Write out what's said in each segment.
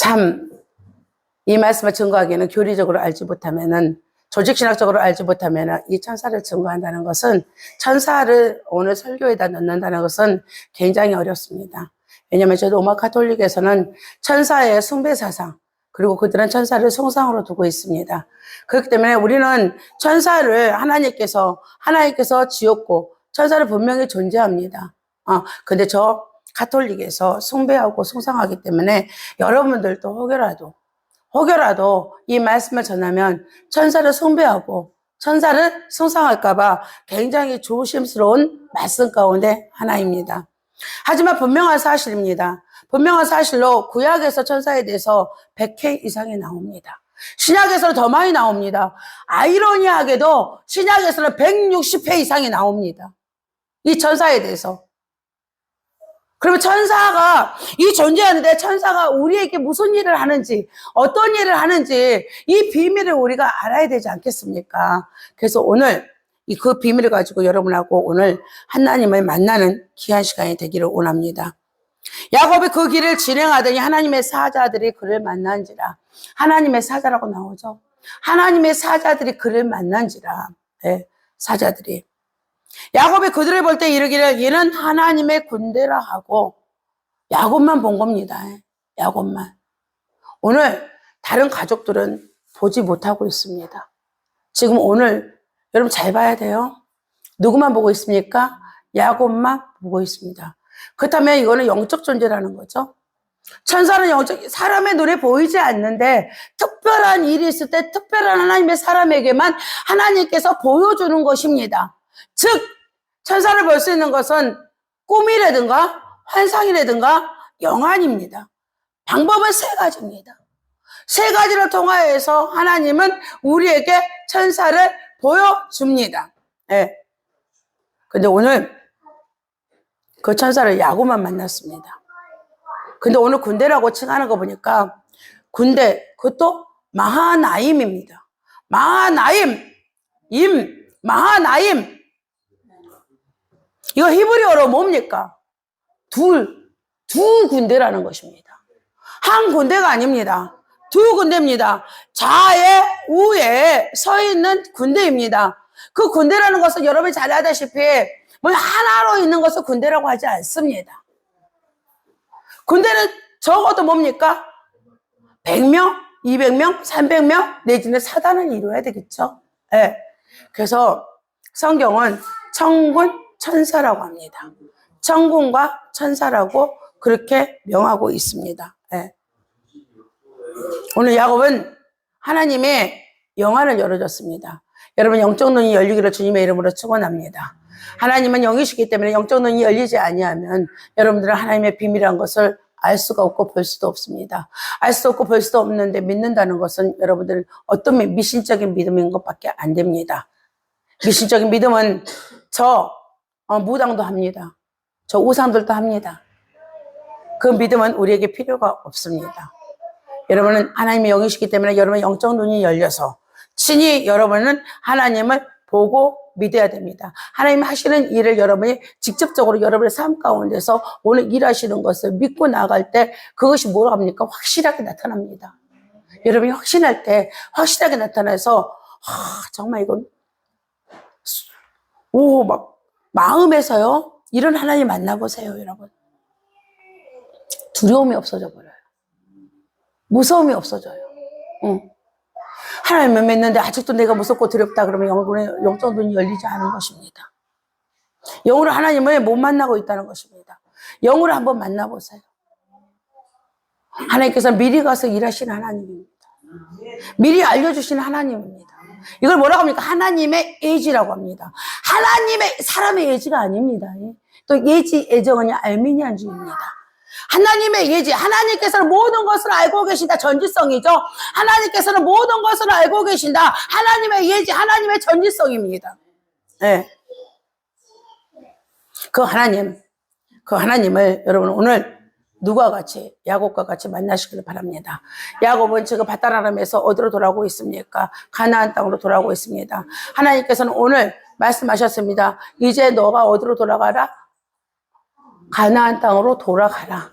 참 이 말씀을 증거하기에는 교리적으로 알지 못하면은, 조직신학적으로 알지 못하면은 이 천사를 증거한다는 것은, 천사를 오늘 설교에다 넣는다는 것은 굉장히 어렵습니다. 왜냐하면 저도 로마 가톨릭에서는 천사의 숭배 사상, 그리고 그들은 천사를 성상으로 두고 있습니다. 그렇기 때문에 우리는 천사를 하나님께서 지었고 천사를 분명히 존재합니다. 근데 저 가톨릭에서 숭배하고 숭상하기 때문에 여러분들도 혹여라도 이 말씀을 전하면 천사를 숭배하고 천사를 숭상할까봐 굉장히 조심스러운 말씀 가운데 하나입니다. 하지만 분명한 사실입니다. 분명한 사실로 구약에서 천사에 대해서 100회 이상이 나옵니다. 신약에서는 더 많이 나옵니다. 아이러니하게도 신약에서는 160회 이상이 나옵니다. 이 천사에 대해서. 그러면 천사가 존재하는데 천사가 우리에게 무슨 일을 하는지, 어떤 일을 하는지 이 비밀을 우리가 알아야 되지 않겠습니까? 그래서 오늘 그 비밀을 가지고 여러분하고 오늘 하나님을 만나는 귀한 시간이 되기를 원합니다. 야곱이 그 길을 진행하더니 하나님의 사자들이 그를 만난지라. 하나님의 사자라고 나오죠. 하나님의 사자들이 그를 만난지라. 네, 사자들이. 야곱이 그들을 볼 때 이르기를 얘는 하나님의 군대라 하고, 야곱만 본 겁니다. 야곱만. 오늘 다른 가족들은 보지 못하고 있습니다. 지금 오늘 여러분 잘 봐야 돼요. 누구만 보고 있습니까? 야곱만 보고 있습니다. 그렇다면 이거는 영적 존재라는 거죠. 천사는 사람의 눈에 보이지 않는데 특별한 일이 있을 때 특별한 하나님의 사람에게만 하나님께서 보여주는 것입니다. 즉 천사를 볼 수 있는 것은 꿈이라든가 환상이라든가 영안입니다. 방법은 세 가지입니다. 세 가지를 통하여서 하나님은 우리에게 천사를 보여줍니다. 네. 근데 오늘 그 천사를 야곱만 만났습니다. 근데 오늘 군대라고 칭하는 거 보니까 군대, 그것도 마하나임입니다. 마하나임. 이거 히브리어로 뭡니까? 두 군대라는 것입니다. 한 군대가 아닙니다. 두 군대입니다. 좌에 우에 서 있는 군대입니다. 그 군대라는 것은 여러분이 잘 아다시피 뭐 하나로 있는 것을 군대라고 하지 않습니다. 군대는 적어도 뭡니까? 100명, 200명, 300명 내지는 사단을 이루어야 되겠죠. 네. 그래서 성경은 천군, 천사라고 합니다. 천군과 천사라고 그렇게 명하고 있습니다. 네. 오늘 야곱은 하나님의 영안을 열어줬습니다. 여러분 영적 눈이 열리기를 주님의 이름으로 축원합니다. 하나님은 영이시기 때문에 영적 눈이 열리지 아니하면 여러분들은 하나님의 비밀이라는 것을 알 수가 없고 볼 수도 없습니다. 알 수도 없고 볼 수도 없는데 믿는다는 것은 여러분들 어떤 미신적인 믿음인 것밖에 안 됩니다. 미신적인 믿음은 무당도 합니다. 저 우상들도 합니다. 그 믿음은 우리에게 필요가 없습니다. 여러분은 하나님의 영이시기 때문에 여러분의 영적 눈이 열려서 친히 여러분은 하나님을 보고 믿어야 됩니다. 하나님 하시는 일을 여러분이 직접적으로 여러분의 삶 가운데서 오늘 일하시는 것을 믿고 나갈 때 그것이 뭐라 합니까? 확실하게 나타납니다. 여러분이 확신할 때 확실하게 나타나서 정말 이건 막 마음에서요 이런 하나님 만나보세요. 여러분 두려움이 없어져 버려요. 무서움이 없어져요. 하나님을 믿는데 아직도 내가 무섭고 두렵다 그러면 영적 눈이 열리지 않은 것입니다. 영으로 하나님을 못 만나고 있다는 것입니다. 영으로 한번 만나보세요. 하나님께서 미리 가서 일하시는 하나님입니다. 미리 알려주시는 하나님입니다. 이걸 뭐라고 합니까? 하나님의 예지라고 합니다. 사람의 예지가 아닙니다. 또 예지, 애정은 알미니안주의입니다. 하나님의 예지, 하나님께서는 모든 것을 알고 계신다. 전지성이죠. 하나님께서는 모든 것을 알고 계신다. 하나님의 예지, 하나님의 전지성입니다. 네. 그 하나님을 여러분 오늘 누가 같이 야곱과 같이 만나시길 바랍니다. 야곱은 지금 바다나람에서 어디로 돌아오고 있습니까? 가나안 땅으로 돌아오고 있습니다. 하나님께서는 오늘 말씀하셨습니다. 이제 너가 어디로 돌아가라? 가나안 땅으로 돌아가라.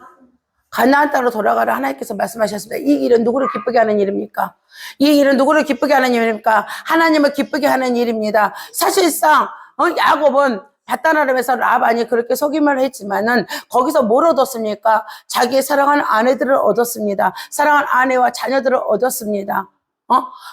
가나안 땅으로 돌아가라 하나님께서 말씀하셨습니다. 이 일은 누구를 기쁘게 하는 일입니까? 이 일은 누구를 기쁘게 하는 일입니까? 하나님을 기쁘게 하는 일입니다. 사실상 야곱은 바다나름에서 라반이 그렇게 속임을 했지만은 거기서 뭘 얻었습니까? 자기의 사랑하는 아내들을 얻었습니다. 사랑하는 아내와 자녀들을 얻었습니다.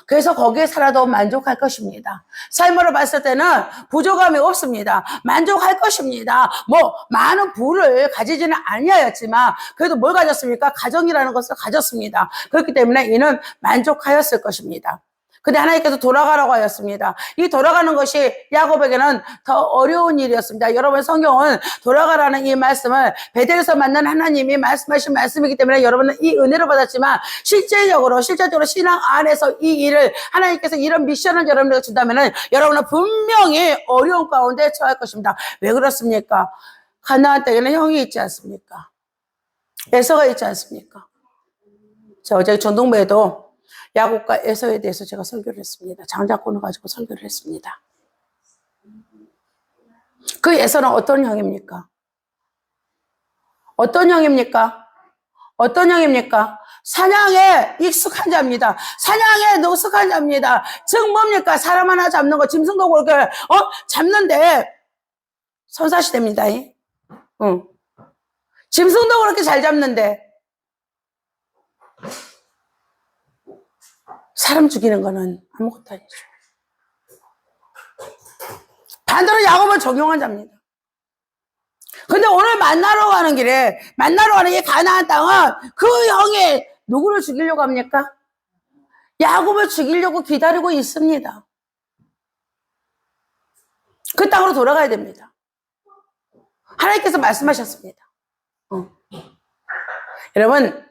그래서 거기에 살아도 만족할 것입니다. 삶으로 봤을 때는 부족함이 없습니다. 만족할 것입니다. 뭐 많은 부를 가지지는 아니하였지만 그래도 뭘 가졌습니까? 가정이라는 것을 가졌습니다. 그렇기 때문에 이는 만족하였을 것입니다. 근데 하나님께서 돌아가라고 하였습니다. 이 돌아가는 것이 야곱에게는 더 어려운 일이었습니다. 여러분, 성경은 돌아가라는 이 말씀을 베델에서 만난 하나님이 말씀하신 말씀이기 때문에 여러분은 이 은혜를 받았지만 실제적으로 신앙 안에서 이 일을 하나님께서 이런 미션을 여러분에게 준다면 여러분은 분명히 어려운 가운데 처할 것입니다. 왜 그렇습니까? 가나안 땅에는 형이 있지 않습니까? 에서가 있지 않습니까? 자, 어제 전동배에도 야곱과 에서에 대해서 제가 설교를 했습니다. 장자권을 가지고 설교를 했습니다. 그 에서는 어떤 형입니까? 어떤 형입니까? 어떤 형입니까? 사냥에 익숙한 자입니다. 사냥에 익숙한 자입니다. 즉 뭡니까? 사람 하나 잡는 거, 짐승도 그렇게 잡는데 선사시대입니다. 짐승도 그렇게 잘 잡는데 사람 죽이는 거는 아무것도 아니죠. 반대로 야곱은 적용한 자입니다. 근데 오늘 만나러 가는 길에, 만나러 가는 이 가나안 땅은 그 형이 누구를 죽이려고 합니까? 야곱을 죽이려고 기다리고 있습니다. 그 땅으로 돌아가야 됩니다. 하나님께서 말씀하셨습니다. 여러분,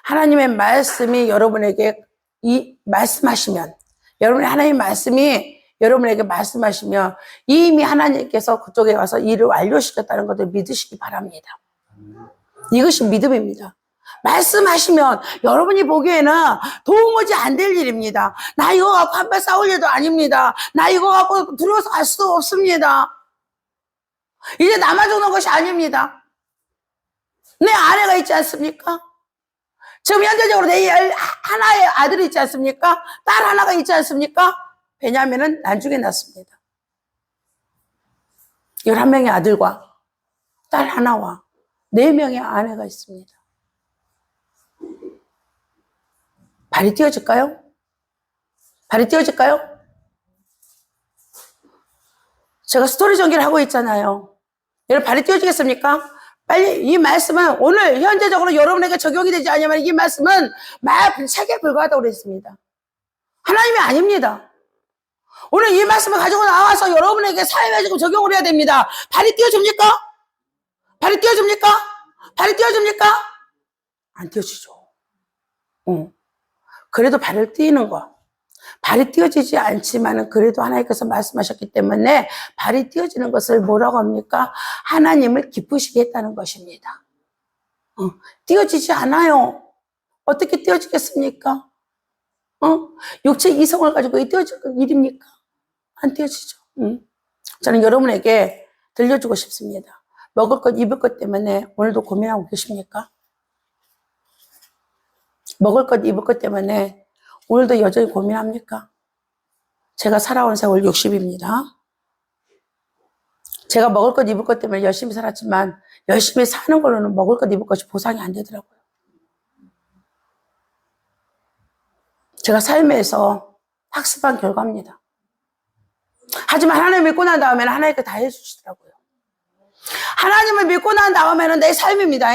하나님의 말씀이 여러분에게 말씀하시면, 여러분의 하나님의 말씀이 여러분에게 말씀하시면 이미 하나님께서 그쪽에 가서 일을 완료시켰다는 것을 믿으시기 바랍니다. 이것이 믿음입니다. 말씀하시면 여러분이 보기에는 도무지 안 될 일입니다. 나 이거 갖고 한 발 싸울 일도 아닙니다. 나 이거 갖고 두려워서 갈 수도 없습니다. 이제 나만 죽는 것이 아닙니다. 내 아내가 있지 않습니까? 지금 현재적으로 내 하나의 아들이 있지 않습니까? 딸 하나가 있지 않습니까? 베냐민은 난중에 낳습니다. 11명의 아들과 딸 하나와 4명의 아내가 있습니다. 발이 띄어질까요? 발이 띄어질까요? 제가 스토리 전개를 하고 있잖아요. 여러분 발이 띄어지겠습니까? 빨리 이 말씀은 오늘 현재적으로 여러분에게 적용이 되지 않으면 이 말씀은 책에 불과하다고 그랬습니다. 하나님이 아닙니다. 오늘 이 말씀을 가지고 나와서 여러분에게 삶에 지금 적용을 해야 됩니다. 발이 띄어집니까? 발이 띄어집니까? 발이 띄어집니까? 안 띄어지죠. 그래도 발을 띄는 거. 발이 띄어지지 않지만은 그래도 하나님께서 말씀하셨기 때문에 발이 띄어지는 것을 뭐라고 합니까? 하나님을 기쁘시게 했다는 것입니다. 띄어지지 않아요. 어떻게 띄어지겠습니까? 육체 이성을 가지고 띄어질 일입니까? 안 띄어지죠. 저는 여러분에게 들려주고 싶습니다. 먹을 것, 입을 것 때문에 오늘도 고민하고 계십니까? 먹을 것, 입을 것 때문에 오늘도 여전히 고민합니까? 제가 살아온 세월 60입니다. 제가 먹을 것, 입을 것 때문에 열심히 살았지만 열심히 사는 걸로는 먹을 것, 입을 것이 보상이 안 되더라고요. 제가 삶에서 학습한 결과입니다. 하지만 하나님을 믿고 난 다음에는 하나님께 다 해주시더라고요. 하나님을 믿고 난 다음에는 내 삶입니다.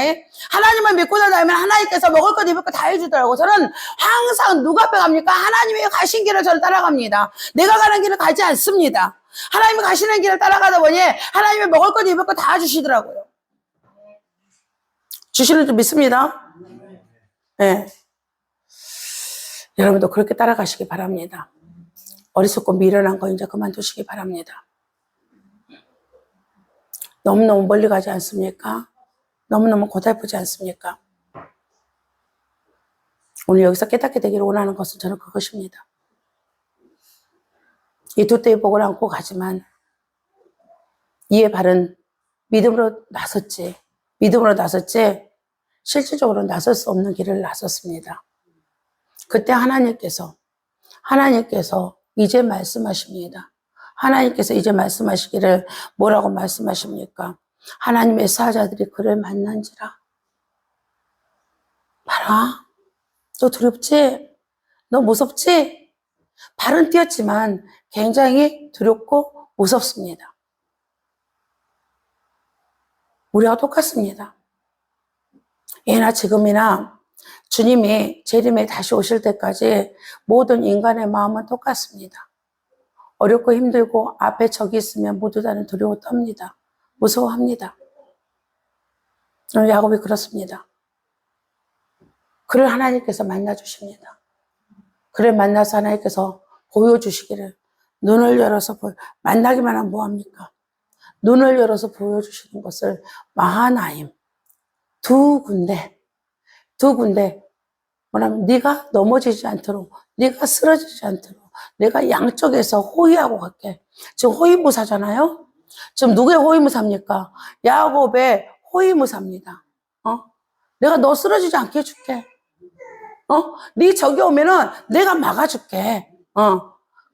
하나님을 믿고 난 다음에 하나님께서 먹을 것 입을 것 다 해주더라고요. 저는 항상 누가 앞에 갑니까? 하나님이 가신 길을 저는 따라갑니다. 내가 가는 길을 가지 않습니다. 하나님이 가시는 길을 따라가다 보니 하나님이 먹을 것 입을 것 다 주시더라고요. 주시는 줄 믿습니다. 네. 여러분도 그렇게 따라가시기 바랍니다. 어리석고 미련한 거 이제 그만두시기 바랍니다. 너무너무 멀리 가지 않습니까? 너무너무 고달프지 않습니까? 오늘 여기서 깨닫게 되기를 원하는 것은 저는 그것입니다. 이 두 떼의 복을 안고 가지만 이에 바른 믿음으로 나섰지. 믿음으로 나섰지. 실질적으로 나설 수 없는 길을 나섰습니다. 그때 하나님께서 이제 말씀하십니다. 하나님께서 이제 말씀하시기를 뭐라고 말씀하십니까? 하나님의 사자들이 그를 만난지라. 봐라, 너 두렵지? 너 무섭지? 발은 뛰었지만 굉장히 두렵고 무섭습니다. 우리와 똑같습니다. 예나 지금이나 주님이 재림에 다시 오실 때까지 모든 인간의 마음은 똑같습니다. 어렵고 힘들고 앞에 적이 있으면 모두 다는 두려워 떱니다. 무서워합니다. 오늘 야곱이 그렇습니다. 그를 하나님께서 만나주십니다. 그를 만나서 하나님께서 보여주시기를 눈을 열어서 만나기만 하면 뭐합니까? 눈을 열어서 보여주시는 것을 마하나임 두 군데 뭐냐면 네가 넘어지지 않도록, 네가 쓰러지지 않도록 내가 양쪽에서 호위하고 갈게. 지금 호위무사잖아요. 지금 누구의 호위무사입니까? 야곱의 호위무사입니다. 내가 너 쓰러지지 않게 해줄게. 네 적이 오면은 내가 막아줄게.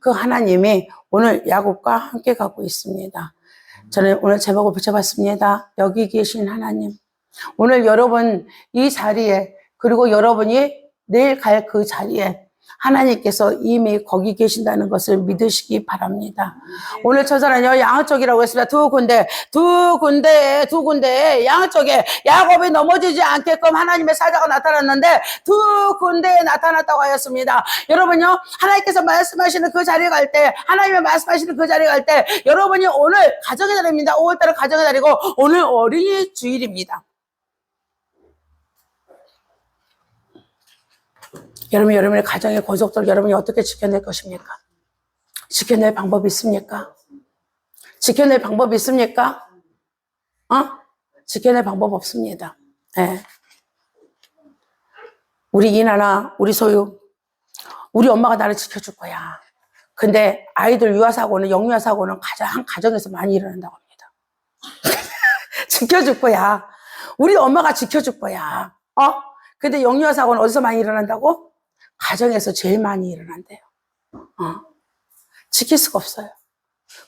그 하나님이 오늘 야곱과 함께 가고 있습니다. 저는 오늘 제목을 붙여봤습니다. 여기 계신 하나님. 오늘 여러분 이 자리에, 그리고 여러분이 내일 갈 그 자리에 하나님께서 이미 거기 계신다는 것을 믿으시기 바랍니다. 오늘 천사는요, 양쪽이라고 했습니다. 두 군데에 양쪽에 야곱이 넘어지지 않게끔 하나님의 사자가 나타났는데 두 군데에 나타났다고 하였습니다. 여러분요, 하나님께서 말씀하시는 그 자리에 갈 때, 하나님의 말씀하시는 그 자리에 갈 때, 여러분이 오늘 가정의 달입니다. 5월달은 가정의 달이고 오늘 어린이 주일입니다. 여러분의 가정의 권속들 여러분이 어떻게 지켜낼 것입니까? 지켜낼 방법이 있습니까? 지켜낼 방법이 있습니까? 지켜낼 방법 없습니다. 네. 우리 이나나 우리 소유, 우리 엄마가 나를 지켜줄 거야. 근데 아이들 유아사고는, 영유아사고는 가정에서 많이 일어난다고 합니다. 지켜줄 거야. 우리 엄마가 지켜줄 거야. 근데 영유아사고는 어디서 많이 일어난다고? 가정에서 제일 많이 일어난대요. 지킬 수가 없어요.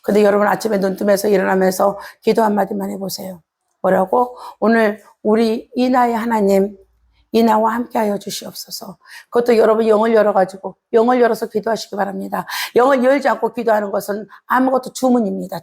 근데 여러분 아침에 눈 뜨면서 일어나면서 기도 한마디만 해보세요. 뭐라고? 오늘 우리 이나의 하나님, 이나와 함께 하여 주시옵소서. 그것도 여러분 영을 열어가지고, 영을 열어서 기도하시기 바랍니다. 영을 열지 않고 기도하는 것은 아무것도 주문입니다.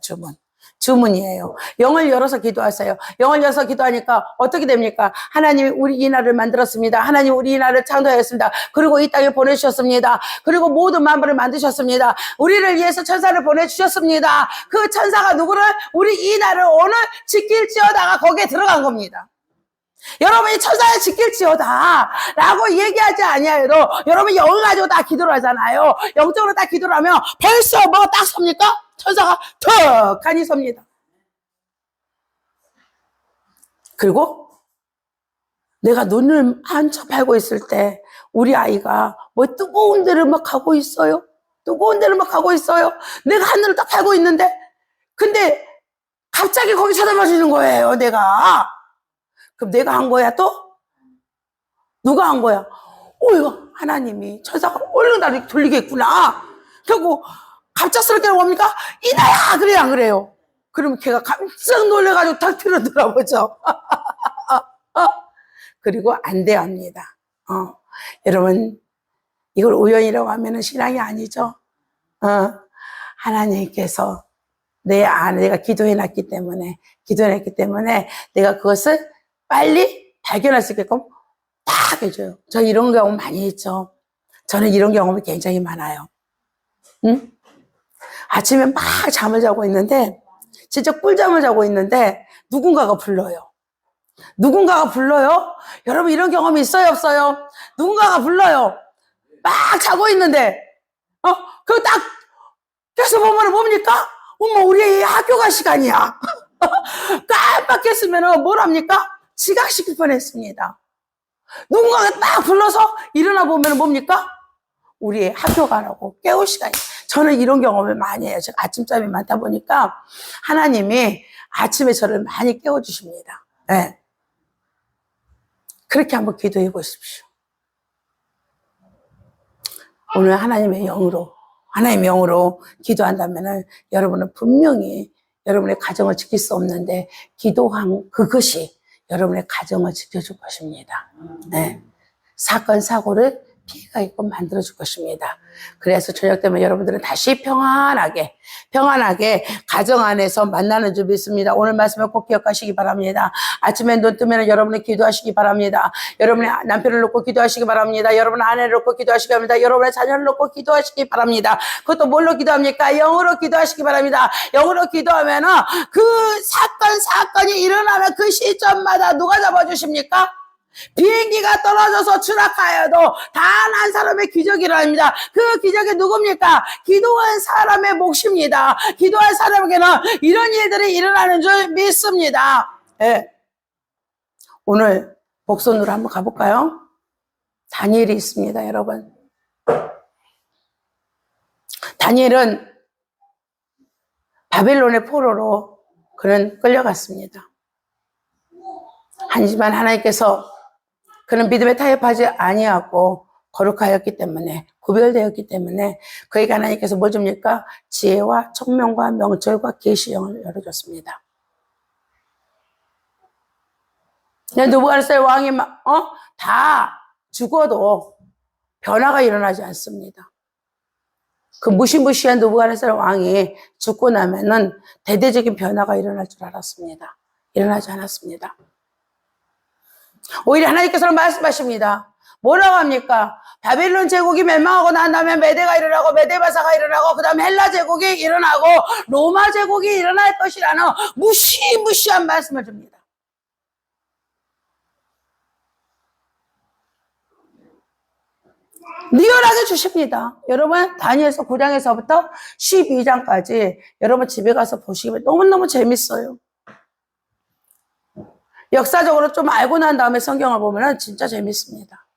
주문이에요. 영을 열어서 기도하세요. 영을 열어서 기도하니까 어떻게 됩니까? 하나님이 우리 이나를 만들었습니다. 하나님 우리 이나를 창조하였습니다. 그리고 이 땅에 보내주셨습니다. 그리고 모든 만물을 만드셨습니다. 우리를 위해서 천사를 보내주셨습니다. 그 천사가 누구를? 우리 이나를 오늘 지킬지어다가 거기에 들어간 겁니다. 여러분이 천사를 지킬지어다 라고 얘기하지 아니하여도 여러분이 영을 가지고 다 기도를 하잖아요. 영적으로 다 기도를 하면 벌써 뭐 딱 섭니까? 천사가 턱하니 섭니다. 그리고 내가 눈을 한참 팔고 있을 때 우리 아이가 뭐 뜨거운 데를 막 가고 있어요. 내가 하늘을 딱 팔고 있는데 근데 갑자기 거기 쳐다봐 주는 거예요. 내가. 그럼 내가 한 거야 또? 누가 한 거야? 이거 하나님이 천사가 얼른 나를 돌리겠구나. 결국 갑작스럽게 뭡니까? 이나야! 그래요, 안 그래요? 그러면 걔가 깜짝 놀래가지고 탁 틀어 돌아보죠. 그리고 안 대합니다. 여러분, 이걸 우연이라고 하면 신앙이 아니죠. 하나님께서 내가 기도해놨기 때문에 내가 그것을 빨리 발견할 수 있게끔 딱 해줘요. 저 이런 경험 많이 했죠. 저는 이런 경험이 굉장히 많아요. 응? 아침에 막 잠을 자고 있는데, 진짜 꿀잠을 자고 있는데, 누군가가 불러요. 여러분 이런 경험이 있어요, 없어요? 누군가가 불러요. 막 자고 있는데, 그거 딱, 껴서 보면 뭡니까? 엄마, 우리 애 학교 갈 시간이야. 깜빡했으면 뭐랍니까? 지각시킬 뻔 했습니다. 누군가가 딱 불러서 일어나 보면 뭡니까? 우리 애 학교 가라고 깨울 시간이야. 저는 이런 경험을 많이 해요. 제가 아침잠이 많다 보니까 하나님이 아침에 저를 많이 깨워주십니다. 네. 그렇게 한번 기도해 보십시오. 오늘 하나님의 영으로 기도한다면은 여러분은 분명히 여러분의 가정을 지킬 수 없는데 기도한 그것이 여러분의 가정을 지켜줄 것입니다. 네. 사건, 사고를 피해가게끔 만들어줄 것입니다. 그래서 저녁 되면 여러분들은 다시 평안하게 가정 안에서 만나는 줄 믿습니다. 오늘 말씀을 꼭 기억하시기 바랍니다. 아침에 눈 뜨면 여러분이 기도하시기 바랍니다. 여러분의 남편을 놓고 기도하시기 바랍니다. 여러분의 아내를 놓고 기도하시기 바랍니다. 여러분의 자녀를 놓고 기도하시기 바랍니다. 그것도 뭘로 기도합니까? 영으로 기도하시기 바랍니다. 영으로 기도하면 그 사건이 일어나는 그 시점마다 누가 잡아주십니까? 비행기가 떨어져서 추락하여도 단 한 사람의 기적이 일어납니다. 그 기적이 누굽니까? 기도한 사람의 몫입니다. 기도한 사람에게는 이런 일들이 일어나는 줄 믿습니다. 네. 오늘 복선으로 한번 가볼까요? 다니엘이 있습니다, 여러분. 다니엘은 바벨론의 포로로 그는 끌려갔습니다. 하지만 하나님께서 그는 믿음에 타협하지 아니하고 거룩하였기 때문에, 구별되었기 때문에 그에게 하나님께서 뭘 줍니까? 지혜와 총명과 명철과 계시형을 열어줬습니다. 느부갓네살 왕이 다 죽어도 변화가 일어나지 않습니다. 그 무시무시한 느부갓네살 왕이 죽고 나면은 대대적인 변화가 일어날 줄 알았습니다. 일어나지 않았습니다. 오히려 하나님께서는 말씀하십니다. 뭐라고 합니까? 바벨론 제국이 멸망하고 난 다음에 메대가 일어나고 메데바사가 일어나고 그 다음에 헬라 제국이 일어나고 로마 제국이 일어날 것이라는 무시무시한 말씀을 줍니다. 리얼하게 주십니다. 여러분 다니엘서 9장에서부터 12장까지 여러분 집에 가서 보시면 너무너무 재밌어요. 역사적으로 좀 알고 난 다음에 성경을 보면 진짜 재밌습니다.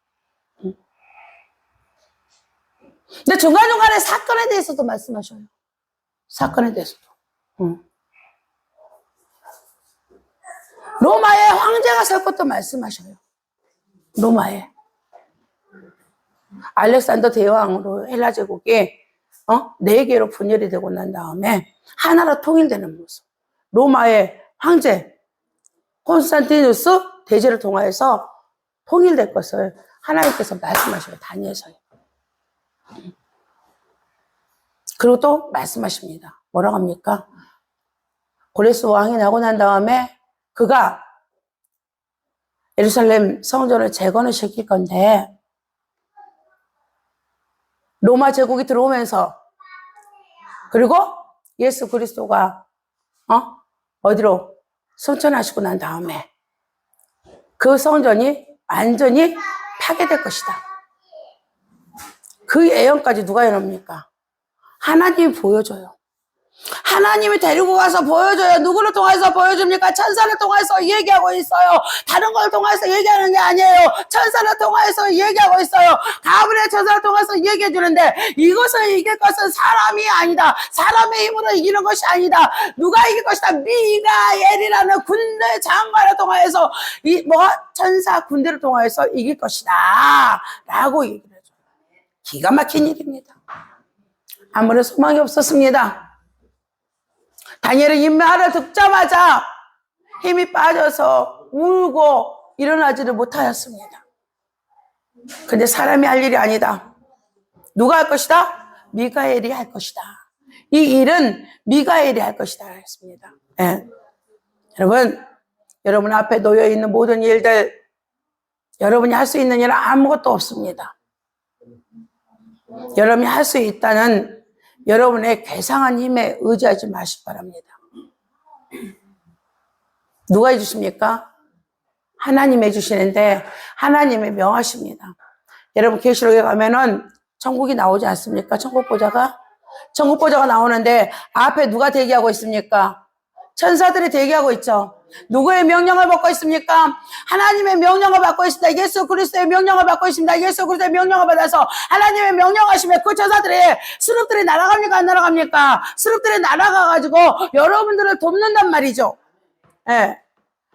근데 중간중간에 사건에 대해서도 말씀하셔요. 사건에 대해서도. 로마의 황제가 설 것도 말씀하셔요. 로마에. 알렉산더 대왕으로 헬라 제국이 4개로 분열이 되고 난 다음에 하나로 통일되는 모습. 로마의 황제 콘스탄티누스 대제를 통하여서 통일될 것을 하나님께서 말씀하셔요. 다니엘서에. 그리고 또 말씀하십니다. 뭐라고 합니까? 고레스 왕이 나고 난 다음에 그가 예루살렘 성전을 재건을 시킬 건데 로마 제국이 들어오면서 그리고 예수 그리스도가 어디로 승천하시고 난 다음에 그 성전이 완전히 파괴될 것이다. 그 예언까지 누가 해놓습니까? 하나님이 보여줘요. 하나님이 데리고 가서 보여줘요. 누구를 통해서 보여줍니까? 천사를 통해서 얘기하고 있어요. 다른 걸 통해서 얘기하는 게 아니에요. 천사를 통해서 얘기하고 있어요. 가브리엘 천사를 통해서 얘기해 주는데 이것을 이길 것은 사람이 아니다. 사람의 힘으로 이기는 것이 아니다. 누가 이길 것이다? 미가엘이라는 군대 장관을 통해서 천사 군대를 통해서 이길 것이다 라고 얘기를 해줘요. 기가 막힌 일입니다. 아무런 소망이 없었습니다. 다니엘은 이 말을 듣자마자 힘이 빠져서 울고 일어나지를 못하였습니다. 근데 사람이 할 일이 아니다. 누가 할 것이다? 미가엘이 할 것이다. 이 일은 미가엘이 할 것이다 했습니다. 네. 여러분 앞에 놓여있는 모든 일들, 여러분이 할 수 있는 일은 아무것도 없습니다. 여러분이 할 수 있다는 여러분의 괴상한 힘에 의지하지 마시기 바랍니다. 누가 해주십니까? 하나님이 해주시는데 하나님이 명하십니다. 여러분 계시록에 가면은 천국이 나오지 않습니까? 천국보좌가 나오는데 앞에 누가 대기하고 있습니까? 천사들이 대기하고 있죠. 누구의 명령을 받고 있습니까? 하나님의 명령을 받고 있습니다. 예수 그리스도의 명령을 받고 있습니다. 예수 그리스도의 명령을 받아서 하나님의 명령하시면 그 천사들이 스룹들이 날아갑니까? 안 날아갑니까? 스룹들이 날아가가지고 여러분들을 돕는단 말이죠. 네.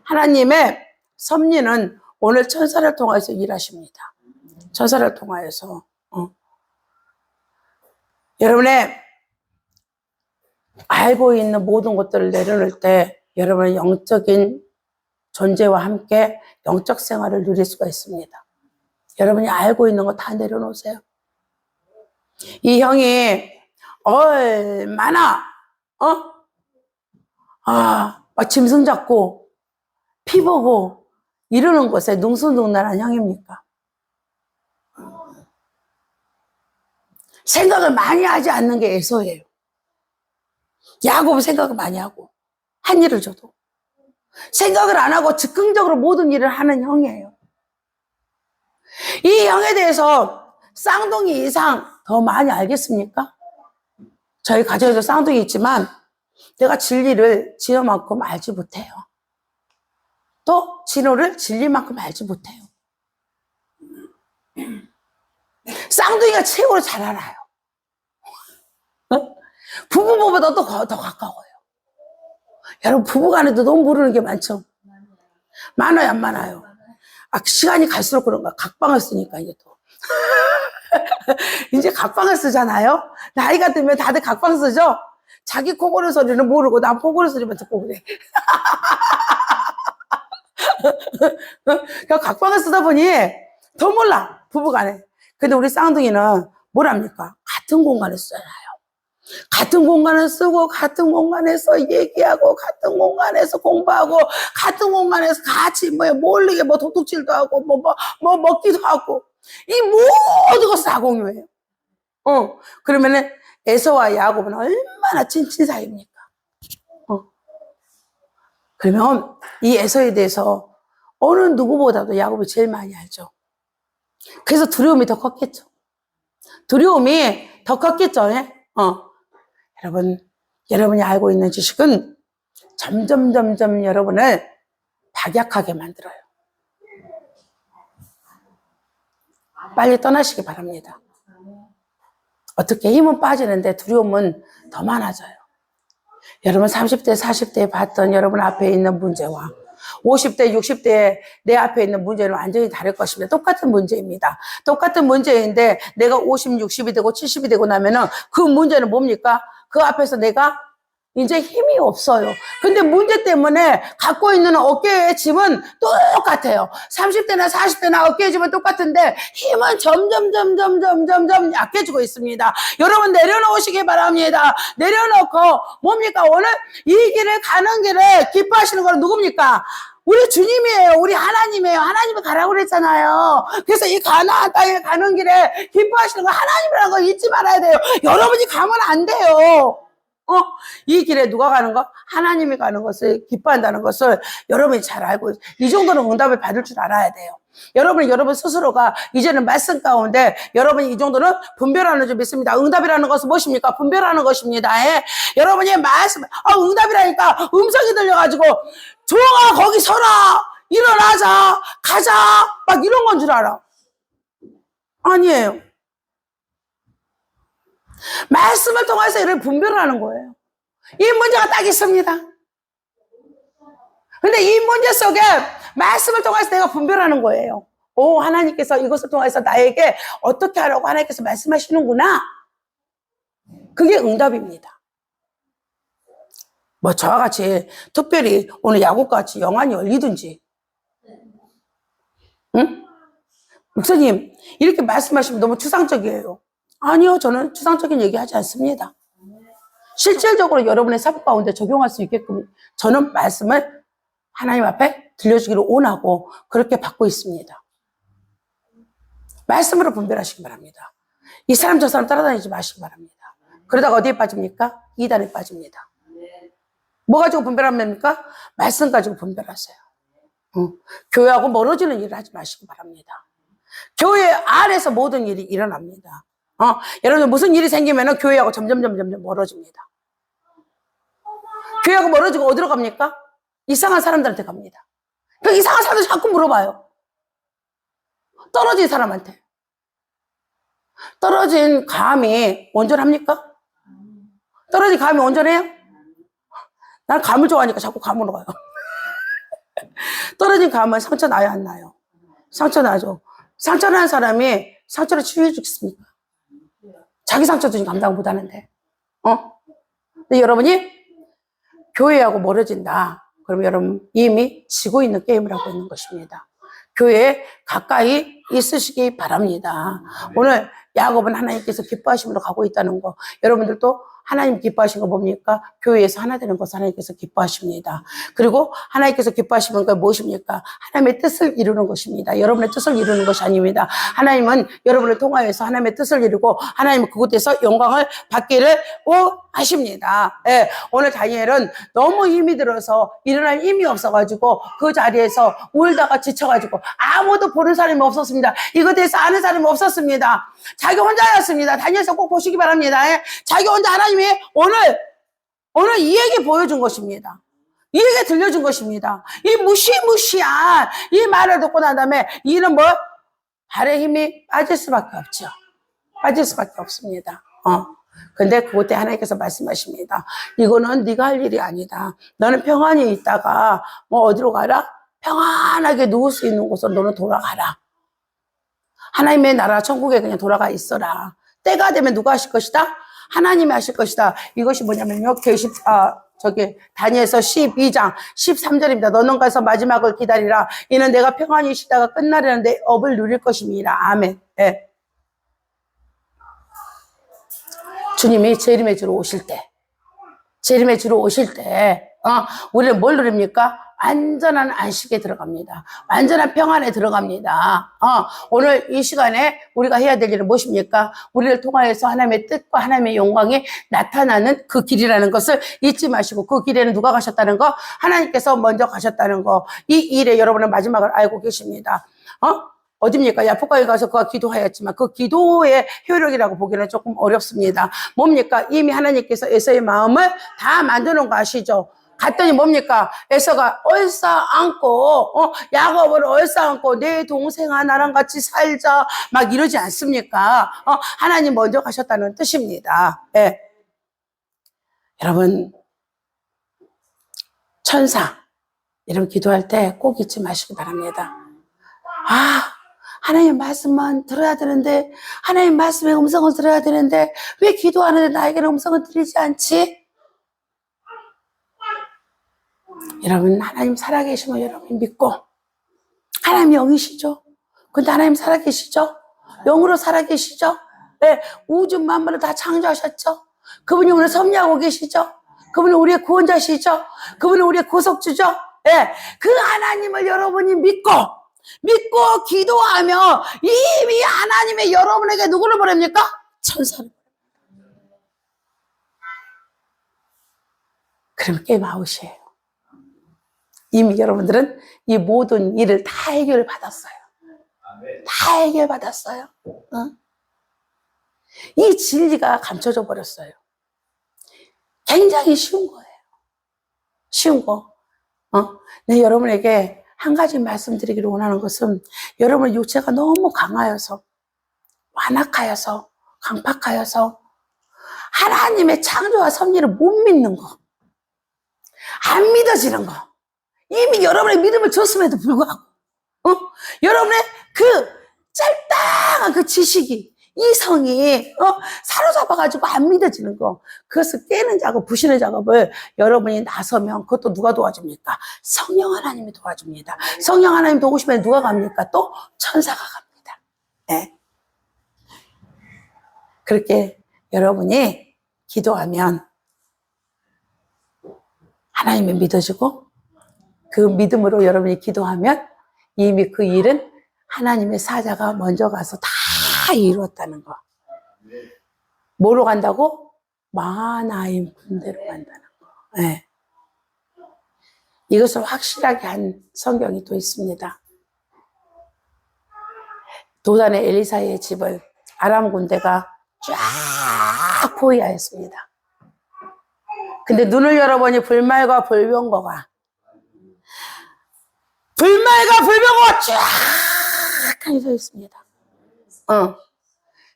하나님의 섭리는 오늘 천사를 통해서 일하십니다. 천사를 통하여서. 여러분의 알고 있는 모든 것들을 내려놓을 때 여러분의 영적인 존재와 함께 영적 생활을 누릴 수가 있습니다. 여러분이 알고 있는 거 다 내려놓으세요. 이 형이 얼마나 막 짐승 잡고 피 보고 이러는 것에 능수능란한 형입니까? 생각을 많이 하지 않는 게 에서예요. 야곱은 생각을 많이 하고 한 일을 줘도 생각을 안 하고 즉흥적으로 모든 일을 하는 형이에요. 이 형에 대해서 쌍둥이 이상 더 많이 알겠습니까? 저희 가정에도 쌍둥이 있지만 내가 진리를 진호만큼 알지 못해요. 또 진호를 진리만큼 알지 못해요. 쌍둥이가 최고로 잘 알아요. 부부보다 더 가까워요. 여러분 부부간에도 너무 모르는 게 많죠? 많아요, 안 많아요? 시간이 갈수록 그런가? 각방을 쓰니까 이제 또 이제 각방을 쓰잖아요. 나이가 들면 다들 각방 쓰죠? 자기 코 고는 소리는 모르고 난 코 고는 소리만 듣고 그래. 그러니까 각방을 쓰다 보니 더 몰라, 부부간에. 근데 우리 쌍둥이는 뭘 합니까? 같은 공간에 쓰잖아요. 같은 공간을 쓰고 같은 공간에서 얘기하고 같은 공간에서 공부하고 같은 공간에서 같이 모르게 도둑질도 하고 먹기도 하고 이 모든 것을 다 공유해요. 그러면은 에서와 야곱은 얼마나 친친 사이입니까? 그러면 이 에서에 대해서 어느 누구보다도 야곱이 제일 많이 알죠. 그래서 두려움이 더 컸겠죠. 두려움이 더 컸겠죠. 예? 여러분이 알고 있는 지식은 점점 여러분을 박약하게 만들어요. 빨리 떠나시기 바랍니다. 어떻게 힘은 빠지는데 두려움은 더 많아져요. 여러분 30대, 40대에 봤던 여러분 앞에 있는 문제와 50대, 60대에 내 앞에 있는 문제는 완전히 다를 것입니다. 똑같은 문제입니다. 똑같은 문제인데 내가 50, 60이 되고 70이 되고 나면은 그 문제는 뭡니까? 그 앞에서 내가 이제 힘이 없어요. 근데 문제 때문에 갖고 있는 어깨의 짐은 똑같아요. 30대나 40대나 어깨의 짐은 똑같은데 힘은 점점 약해지고 있습니다. 여러분 내려놓으시기 바랍니다. 내려놓고 뭡니까? 오늘 이 길을 가는 길에 기뻐하시는 건 누굽니까? 우리 주님이에요. 우리 하나님이에요. 하나님이 가라고 그랬잖아요. 그래서 이 가나안 땅에 가는 길에 기뻐하시는 건 하나님이라는 거 잊지 말아야 돼요. 여러분이 가면 안 돼요. 이 길에 누가 가는 거? 하나님이 가는 것을 기뻐한다는 것을 여러분이 잘 알고 이 정도는 응답을 받을 줄 알아야 돼요. 여러분 스스로가 이제는 말씀 가운데 여러분이 이 정도는 분별하는 줄 믿습니다. 응답이라는 것은 무엇입니까? 분별하는 것입니다. 예? 여러분이 말씀, 응답이라니까 음성이 들려가지고 조용아 거기 서라, 일어나자, 가자, 막 이런 건 줄 알아. 아니에요. 말씀을 통해서 이를 분별하는 거예요. 이 문제가 딱 있습니다. 근데 이 문제 속에 말씀을 통해서 내가 분별하는 거예요. 하나님께서 이것을 통해서 나에게 어떻게 하라고 하나님께서 말씀하시는구나. 그게 응답입니다. 저와 같이 특별히 오늘 야곱같이 영안이 열리든지, 응? 목사님 이렇게 말씀하시면 너무 추상적이에요. 아니요, 저는 추상적인 얘기하지 않습니다. 실질적으로 여러분의 삶 가운데 적용할 수 있게끔 저는 말씀을 하나님 앞에 들려주기를 원하고 그렇게 받고 있습니다. 말씀으로 분별하시기 바랍니다. 이 사람 저 사람 따라다니지 마시기 바랍니다. 그러다가 어디에 빠집니까? 이단에 빠집니다. 뭐 가지고 분별합니까? 말씀 가지고 분별하세요. 교회하고 멀어지는 일을 하지 마시기 바랍니다. 교회 안에서 모든 일이 일어납니다. 여러분 무슨 일이 생기면 교회하고 점점 멀어집니다. 교회하고 멀어지고 어디로 갑니까? 이상한 사람들한테 갑니다. 그 이상한 사람들 자꾸 물어봐요. 떨어진 사람한테. 떨어진 감이 온전합니까? 떨어진 감이 온전해요? 난 감을 좋아하니까 자꾸 감으로 가요. 떨어진 감은 상처 나요, 안 나요? 상처 나죠. 상처 난 사람이 상처를 치유해 주겠습니까? 자기 상처도 지금 감당 못 하는데. 근데 여러분이 교회하고 멀어진다. 그럼 여러분 이미 지고 있는 게임을 하고 있는 것입니다. 교회에 가까이 있으시기 바랍니다. 오늘 야곱은 하나님께서 기뻐하심으로 가고 있다는 거. 여러분들도 하나님 기뻐하신 거 뭡니까? 교회에서 하나 되는 것을 하나님께서 기뻐하십니다. 그리고 하나님께서 기뻐하시는 건 무엇입니까? 하나님의 뜻을 이루는 것입니다. 여러분의 뜻을 이루는 것이 아닙니다. 하나님은 여러분을 통하여서 하나님의 뜻을 이루고 하나님은 그곳에서 영광을 받기를 원하십니다. 예, 오늘 다니엘은 너무 힘이 들어서 일어날 힘이 없어가지고 그 자리에서 울다가 지쳐가지고 아무도 보는 사람이 없었습니다. 이것에 대해서 아는 사람이 없었습니다. 자기 혼자였습니다. 다니엘서 꼭 보시기 바랍니다. 예, 자기 혼자 하나님이 오늘 이 얘기 보여준 것입니다. 이 얘기 들려준 것입니다. 이 무시무시한 이 말을 듣고 난 다음에 이는 뭐? 발의 힘이 빠질 수밖에 없죠. 빠질 수밖에 없습니다. 근데 그때 하나님께서 말씀하십니다. 이거는 네가 할 일이 아니다. 너는 평안히 있다가 뭐 어디로 가라? 평안하게 누울 수 있는 곳으로 너는 돌아가라. 하나님의 나라 천국에 그냥 돌아가 있어라. 때가 되면 누가 하실 것이다? 하나님이 하실 것이다. 이것이 뭐냐면요. 다니엘서 12장 13절입니다. 너는 가서 마지막을 기다리라. 이는 내가 평안히 쉬다가 끝나려는 내 업을 누릴 것입니다. 아멘. 네. 주님이 재림의 주로 오실 때, 우리는 뭘 누립니까? 완전한 안식에 들어갑니다. 완전한 평안에 들어갑니다. 오늘 이 시간에 우리가 해야 될 일은 무엇입니까? 우리를 통하여서 하나님의 뜻과 하나님의 영광이 나타나는 그 길이라는 것을 잊지 마시고, 그 길에는 누가 가셨다는 거? 하나님께서 먼저 가셨다는 거. 이 일에 여러분은 마지막을 알고 계십니다. 어딥니까? 야포가에 가서 그가 기도하였지만 그 기도의 효력이라고 보기는 조금 어렵습니다. 뭡니까? 이미 하나님께서 에서의 마음을 다 만드는 거 아시죠? 갔더니 뭡니까? 에서가 얼싸안고, 야곱을 얼싸안고 내 동생아 나랑 같이 살자 막 이러지 않습니까? 하나님 먼저 가셨다는 뜻입니다. 예. 여러분, 천사, 여러분 기도할 때 꼭 잊지 마시기 바랍니다. 하나님 말씀만 들어야 되는데, 하나님 말씀의 음성을 들어야 되는데 왜 기도하는데 나에게는 음성을 들리지 않지? 여러분, 하나님 살아계시면 여러분 믿고, 하나님 영이시죠? 근데 하나님 살아계시죠? 영으로 살아계시죠? 네, 우주 만물을 다 창조하셨죠? 그분이 오늘 섭리하고 계시죠? 그분이 우리의 구원자시죠? 그분이 우리의 구속주죠? 네, 그 하나님을 여러분이 믿고 기도하며 이미 하나님의 여러분에게 누구를 보냅니까? 천사를. 그럼 게임 아웃이에요. 이미 여러분들은 이 모든 일을 다 해결을 받았어요. 다 해결받았어요. 이 진리가 감춰져 버렸어요. 굉장히 쉬운 거예요. 쉬운 거. 네, 여러분에게 한 가지 말씀드리기를 원하는 것은, 여러분의 육체가 너무 강하여서, 완악하여서, 강팍하여서 하나님의 창조와 섭리를 못 믿는 거, 안 믿어지는 거, 이미 여러분의 믿음을 줬음에도 불구하고 여러분의 그 짧다한 그 지식이, 이성이 사로잡아가지고 안 믿어지는 거, 그것을 깨는 작업, 부시는 작업을 여러분이 나서면 그것도 누가 도와줍니까? 성령 하나님이 도와줍니다. 성령 하나님 도우시면 누가 갑니까? 또 천사가 갑니다. 네. 그렇게 여러분이 기도하면 하나님이 믿어지고, 그 믿음으로 여러분이 기도하면 이미 그 일은 하나님의 사자가 먼저 가서 다 이루었다는 거. 뭐로 간다고? 마하나임 군대로 간다는 거. 네. 이것을 확실하게 한 성경이 또 있습니다. 도단의 엘리사의 집을 아람 군대가 쫙 포위하였습니다. 근데 눈을 열어보니 불말과 불병거가 쫙 서 있습니다.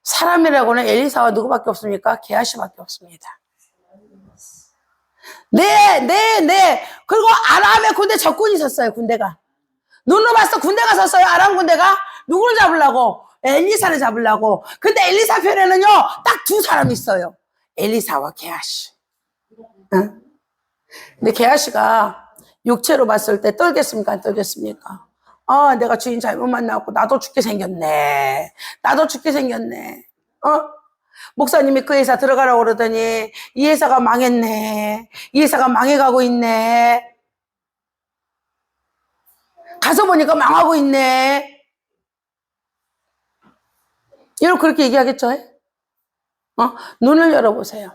사람이라고는 엘리사와 누구밖에 없습니까? 게하시밖에 없습니다. 네. 그리고 아람의 군대 적군이 있었어요, 군대가. 눈으로 봤어. 군대가 섰어요. 아람 군대가. 누구를 잡으려고? 엘리사를 잡으려고. 근데 엘리사 편에는요, 딱 두 사람이 있어요. 엘리사와 게하시. 응? 근데 게하시가 육체로 봤을 때 떨겠습니까? 안 떨겠습니까? 아, 내가 주인 잘못 만나고 나도 죽게 생겼네. 나도 죽게 생겼네. 목사님이 그 회사 들어가라고 그러더니 이 회사가 망했네. 이 회사가 망해가고 있네. 가서 보니까 망하고 있네. 여러분 그렇게 얘기하겠죠? 눈을 열어보세요.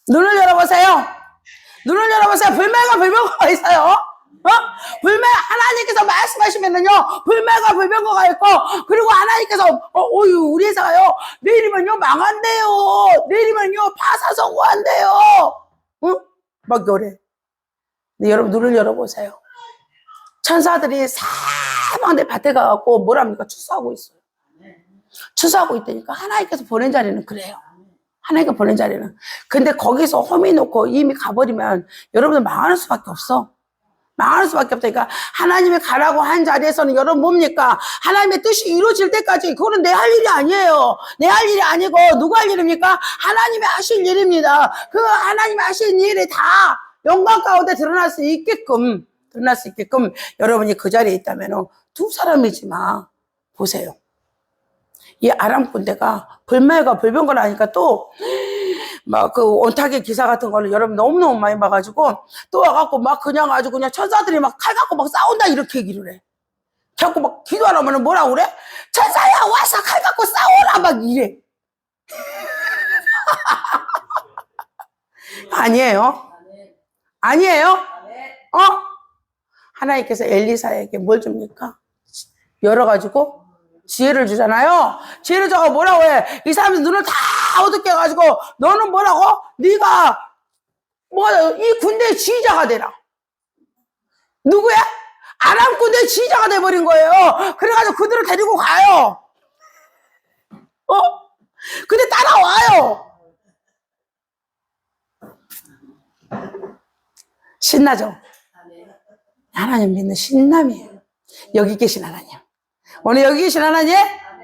눈을 열어보세요. 눈을 열어보세요. 불멸과 불병거가 있어요. 불멸, 하나님께서 말씀하시면은요, 불멸과 불병거가 있고, 그리고 하나님께서, 우리 회사가요, 내일이면요, 망한대요. 내일이면요, 파산 선고한대요. 막 이래. 근데 여러분, 눈을 열어보세요. 천사들이 사방대 밭에 가갖고, 뭐랍니까? 추수하고 있어요. 추수하고 있다니까. 하나님께서 보낸 자리는 그래요. 하나님께 보낸 자리는. 근데 거기서 험이 놓고 이미 가버리면 여러분들 망하는 수밖에 없어. 망할 수밖에 없다니까. 하나님이 가라고 한 자리에서는 여러분 뭡니까? 하나님의 뜻이 이루어질 때까지 그거는 내 할 일이 아니에요. 내 할 일이 아니고 누가 할 일입니까? 하나님이 하실 일입니다. 그 하나님이 하신 일이 다 영광 가운데 드러날 수 있게끔 여러분이 그 자리에 있다면 두 사람이지만 보세요. 이 아람 군대가 불멸과 불병거를 하니까 또 막 그 온타기 기사 같은 거를 여러분 너무너무 많이 봐가지고 또 와갖고 막 그냥 아주 그냥 천사들이 막 칼 갖고 막 싸운다 이렇게 얘기를 해. 자꾸 막 기도하라면 뭐라고 그래? 천사야 와서 칼 갖고 싸워라 막 이래. 아니에요? 아니에요? 하나님께서 엘리사에게 뭘 줍니까? 열어가지고 지혜를 주잖아요. 지혜를 줘서 뭐라고 해? 이 사람이 눈을 다 어둡게 해가지고 너는 뭐라고? 네가 이 군대의 지휘자가 되라. 누구야? 아람 군대의 지휘자가 돼버린 거예요. 그래가지고 그들을 데리고 가요. 근데 따라와요. 신나죠? 하나님 믿는 신남이에요. 여기 계신 하나님. 오늘 여기 계신 하나님?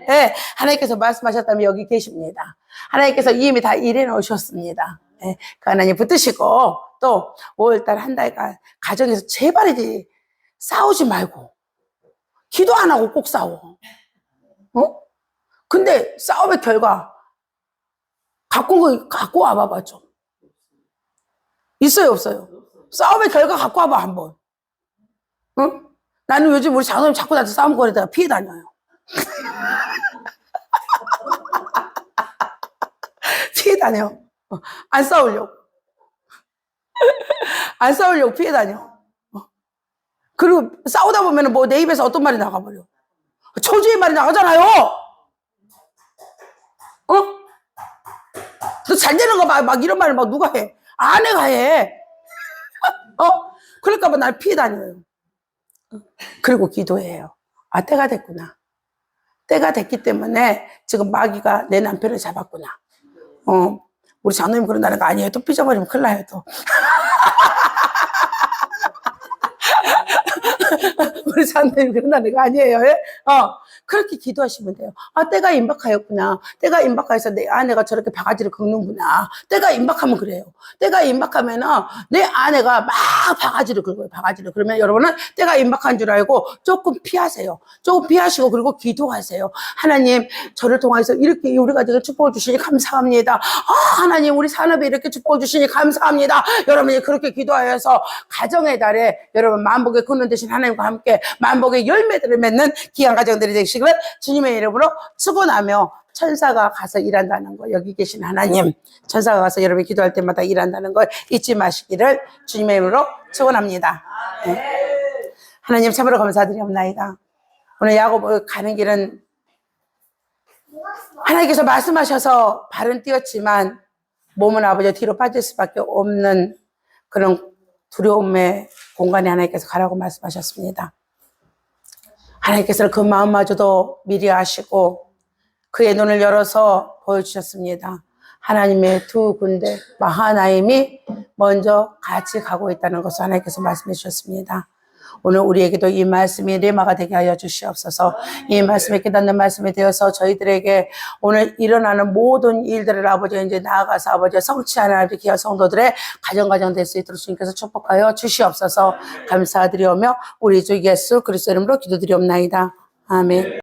네, 하나님께서 말씀하셨다면 여기 계십니다. 하나님께서 이미 다 일해 놓으셨습니다. 네, 그 하나님 붙드시고 또 5월달 한 달간 가정에서 제발이지 싸우지 말고 기도 안 하고 꼭 싸워. 근데 싸움의 결과 갖고 와봐봐 좀. 있어요 없어요? 싸움의 결과 갖고 와봐 한번. 나는 요즘 우리 장로님 자꾸 나한테 싸움 거리다가 피해 다녀요. 피해 다녀. 안 싸우려고. 안 싸우려고 피해 다녀. 그리고 싸우다 보면 뭐 내 입에서 어떤 말이 나가버려. 초주의 말이 나가잖아요. 너 잘 되는 거 막 이런 말을 막 누가 해? 아내가 해. 그럴까봐 날 피해 다녀요. 그리고 기도해요. 아, 때가 됐구나. 때가 됐기 때문에 지금 마귀가 내 남편을 잡았구나. 우리 장로님 그런다는 거 아니에요. 또 삐져버리면 큰일 나요, 또. 우리 장로님 그런다는 거 아니에요. 예? 그렇게 기도하시면 돼요. 아, 때가 임박하였구나. 때가 임박하여서 내 아내가 저렇게 바가지를 긁는구나. 때가 임박하면 그래요. 때가 임박하면은 내 아내가 막 바가지를 긁어요. 바가지를. 그러면 여러분은 때가 임박한 줄 알고 조금 피하세요. 조금 피하시고 그리고 기도하세요. 하나님, 저를 통해서 이렇게 우리 가족을 축복해 주시니 감사합니다. 하나님, 우리 산업에 이렇게 축복해 주시니 감사합니다. 여러분이 그렇게 기도하여서 가정의 달에 여러분 만복의 근원 되신 하나님과 함께 만복의 열매들을 맺는 귀한 가정들이 되시기를 주님의 이름으로 축원하며 천사가 가서 일한다는 거, 여기 계신 하나님, 천사가 가서 여러분이 기도할 때마다 일한다는 걸 잊지 마시기를 주님의 이름으로 축원합니다. 네. 하나님 참으로 감사드리옵나이다. 오늘 야곱 가는 길은 하나님께서 말씀하셔서 발은 뛰었지만 몸은 아버지 뒤로 빠질 수밖에 없는 그런 두려움의 공간에 하나님께서 가라고 말씀하셨습니다. 하나님께서는 그 마음마저도 미리 아시고 그의 눈을 열어서 보여주셨습니다. 하나님의 두 군대 마하나임이 먼저 같이 가고 있다는 것을 하나님께서 말씀해 주셨습니다. 오늘 우리에게도 이 말씀이 레마가 되게 하여 주시옵소서. 이 말씀에 깨닫는 말씀이 되어서 저희들에게 오늘 일어나는 모든 일들을 아버지 이제 나아가서 아버지 성취하는 아버지 기아 성도들의 가정 될 수 있도록 주님께서 축복하여 주시옵소서. 감사드리오며 우리 주 예수 그리스도 이름으로 기도드리옵나이다. 아멘.